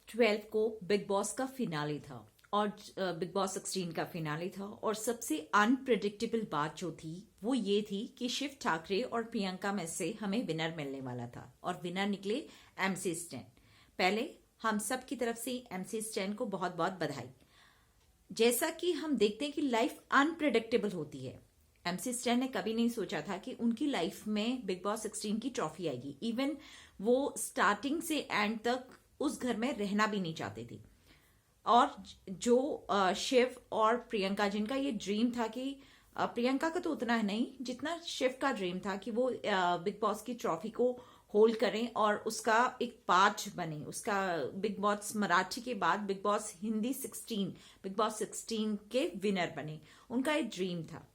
12 को big boss का finale था और बिग बॉस 16 का फिनाले था और सबसे अनप्रिडिक्टेबल बात जो थी वो ये थी कि शिव ठाकरे और प्रियंका में से हमें विनर मिलने वाला था और विनर निकले एमसी स्टैन। पहले हम सब की तरफ से एमसी स्टैन को बहुत बहुत बधाई। जैसा कि हम देखते हैं कि लाइफ अनप्रिडिक्टेबल होती है, एमसी स्टैन ने कभी नहीं सोचा था कि उनकी लाइफ में बिग बॉस 16 की ट्रॉफी आएगी। इवन वो स्टार्टिंग से एंड तक उस घर में रहना भी नहीं चाहते थे। और जो शिव और प्रियंका, जिनका ये ड्रीम था कि प्रियंका का तो उतना है नहीं जितना शिव का ड्रीम था कि वो बिग बॉस की ट्रॉफी को होल्ड करें और उसका एक पार्ट बने, उसका बिग बॉस मराठी के बाद big boss Hindi 16, big boss 16 के विनर बने, उनका एक ड्रीम था।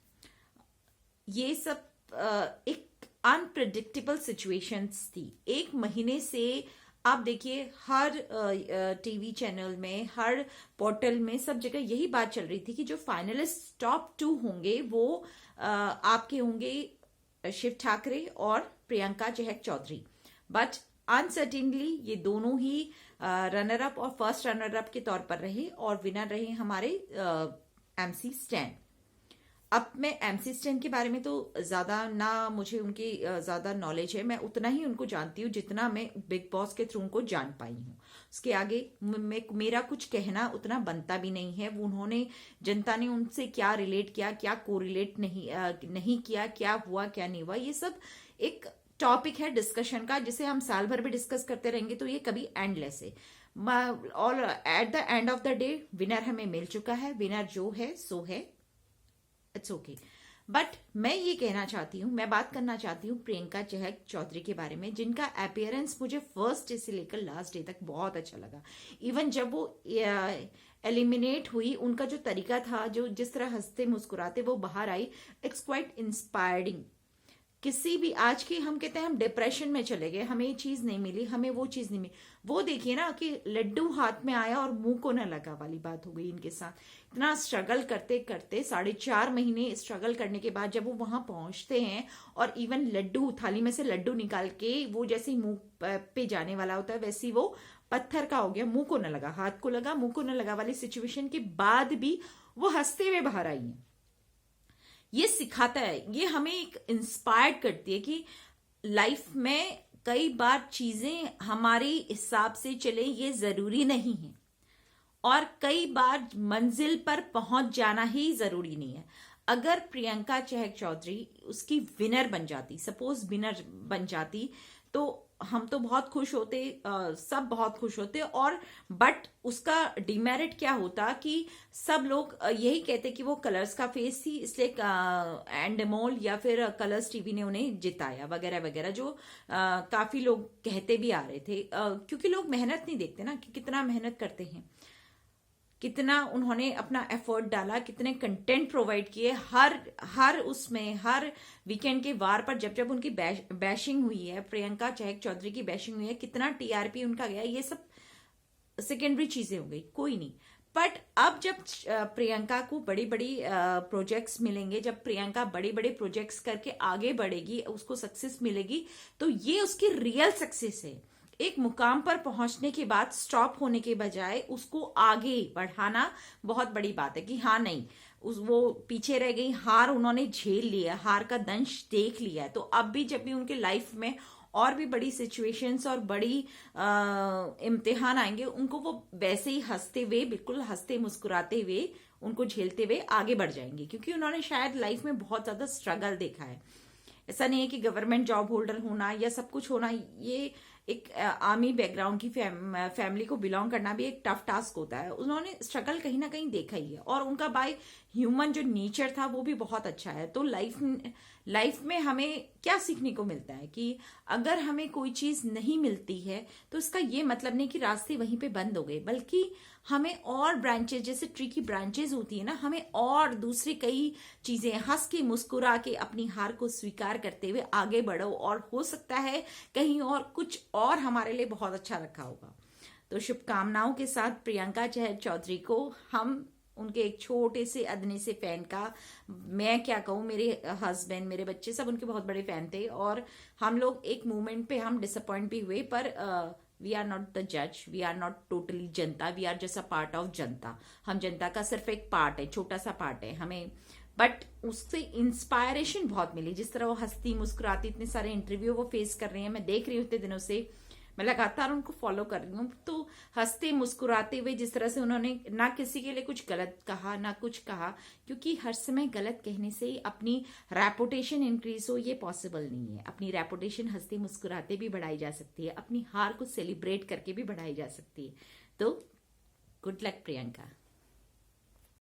ये सब एक अनप्रिडिक्टेबल सिचुएशंस थी। एक महीने से आप देखिए हर टीवी चैनल में, हर पोर्टल में, सब जगह यही बात चल रही थी कि जो फाइनलिस्ट टॉप 2 होंगे वो आपके होंगे शिव ठाकरे और प्रियंका चहक चौधरी। बट अनसर्टेनली ये दोनों ही रनर अप और फर्स्ट रनर अप के तौर पर रहे और विनर रहे हमारे एमसी स्टैन। अब मैं एमसी स्टैन के बारे में तो ज्यादा ना मुझे उनकी ज्यादा नॉलेज है, मैं उतना ही उनको जानती हूँ जितना मैं बिग बॉस के थ्रू उनको जान पाई हूँ। उसके आगे मेरा कुछ कहना उतना बनता भी नहीं है। वो उन्होंने, जनता ने उनसे क्या रिलेट किया, क्या कोरिलेट नहीं किया, क्या हुआ क्या नहीं हुआ, ये सब एक टॉपिक है डिस्कशन का, जिसे हम साल भर भी डिस्कस करते रहेंगे तो ये कभी एंडलेस है। और at the end of the day winner हमें मिल चुका है। विनर जो है सो है, इट्स ओके। बट मैं ये कहना चाहती हूँ, मैं बात करना चाहती हूँ प्रियंका चहक चौधरी के बारे में, जिनका अपीयरेंस मुझे फर्स्ट डे से लेकर लास्ट डे तक बहुत अच्छा लगा। इवन जब वो एलिमिनेट हुई, उनका जो तरीका था, जो जिस तरह हंसते मुस्कुराते वो बाहर आई, इट्स क्वाइट इंस्पायरिंग। किसी भी, आज के हम कहते हैं हम डिप्रेशन में चले गए, हमें ये चीज नहीं मिली, हमें वो चीज नहीं मिली, वो देखिए ना कि लड्डू हाथ में आया और मुंह को न लगा वाली बात हो गई इनके साथ। इतना स्ट्रगल करते करते 4.5 महीने स्ट्रगल करने के बाद जब वो वहां पहुंचते हैं और इवन लड्डू, थाली में से लड्डू निकाल के वो जैसे ही मुंह पे जाने वाला होता है वैसे ही वो पत्थर का हो गया, मुंह को न लगा, हाथ को लगा, मुंह को न लगा वाली सिचुएशन के बाद भी वो हंसते हुए बाहर आई है। ये सिखाता है, ये हमें एक इंस्पायर करती है कि लाइफ में कई बार चीजें हमारे हिसाब से चले ये जरूरी नहीं है और कई बार मंजिल पर पहुंच जाना ही जरूरी नहीं है। अगर प्रियंका चहक चौधरी उसकी विनर बन जाती, सपोज विनर बन जाती, तो हम तो बहुत खुश होते, सब बहुत खुश होते। और बट उसका डिमेरिट क्या होता कि सब लोग यही कहते कि वो कलर्स का फेस थी इसलिए एंडमोल या फिर कलर्स टीवी ने उन्हें जिताया वगैरह वगैरह, जो काफी लोग कहते भी आ रहे थे। क्योंकि लोग मेहनत नहीं देखते ना कि कितना मेहनत करते हैं, कितना उन्होंने अपना एफर्ट डाला, कितने कंटेंट प्रोवाइड किए। हर उसमें हर वीकेंड के वार पर जब जब उनकी बैशिंग हुई है, प्रियंका चहक चौधरी की बैशिंग हुई है, कितना टीआरपी उनका गया, ये सब सेकेंडरी चीजें हो गई, कोई नहीं। बट अब जब प्रियंका को बड़ी बड़ी प्रोजेक्ट्स मिलेंगे, जब प्रियंका बड़े बड़े प्रोजेक्ट्स करके आगे बढ़ेगी, उसको सक्सेस मिलेगी, तो ये उसकी रियल सक्सेस है। एक मुकाम पर पहुंचने के बाद स्टॉप होने के बजाय उसको आगे बढ़ाना बहुत बड़ी बात है कि हाँ नहीं, वो पीछे रह गई, हार उन्होंने झेल लिया, हार का दंश देख लिया है। तो अब भी जब भी उनके लाइफ में और भी बड़ी सिचुएशंस और बड़ी इम्तिहान आएंगे, उनको वो वैसे ही हंसते हुए, बिल्कुल हंसते मुस्कुराते हुए उनको झेलते हुए आगे बढ़ जाएंगे, क्योंकि उन्होंने शायद लाइफ में बहुत ज्यादा स्ट्रगल देखा है। ऐसा नहीं है कि गवर्नमेंट जॉब होल्डर होना या सब कुछ होना, ये एक आर्मी बैकग्राउंड की फैमिली को बिलोंग करना भी एक टफ टास्क होता है। उन्होंने स्ट्रगल कहीं ना कहीं देखा ही है और उनका बाय ह्यूमन जो नेचर था वो भी बहुत अच्छा है। तो लाइफ में हमें क्या सीखने को मिलता है कि अगर हमें कोई चीज नहीं मिलती है तो इसका ये मतलब नहीं कि रास्ते वहीं पे बंद हो गए, बल्कि हमें और ब्रांचेस, जैसे ट्री की ब्रांचेस होती है ना, हमें और दूसरी कई चीजें हंस के मुस्कुरा के अपनी हार को स्वीकार करते हुए आगे बढ़ो और हो सकता है कहीं और कुछ और हमारे लिए बहुत अच्छा रखा होगा। तो शुभकामनाओं के साथ प्रियंका चहक चौधरी को, हम उनके एक छोटे से अदने से फैन का, मैं क्या कहूँ, मेरे हस्बैंड, मेरे बच्चे सब उनके बहुत बड़े फैन थे और हम लोग एक मोमेंट पे हम डिसअपॉइंट भी हुए, पर वी आर नॉट द जज, वी आर नॉट टोटली जनता, we are just a part of जनता। हम जनता का सिर्फ एक पार्ट है, छोटा सा पार्ट है हमें, बट उससे इंस्पायरेशन बहुत मिली। जिस तरह वो हंसती मुस्कुराती, इतने सारे इंटरव्यू वो फेस कर रही है, मैं देख रही हूँ इतने दिनों से, मैं लगातार उनको फॉलो कर रही हूँ। तो हंसते मुस्कुराते हुए जिस तरह से उन्होंने ना किसी के लिए कुछ गलत कहा ना कुछ कहा, क्योंकि हर समय गलत कहने से ही अपनी रेपुटेशन इंक्रीज हो ये पॉसिबल नहीं है। अपनी रेपुटेशन हंसते मुस्कुराते भी बढ़ाई जा सकती है, अपनी हार को सेलिब्रेट करके भी बढ़ाई जा सकती है। तो गुड लक प्रियंका।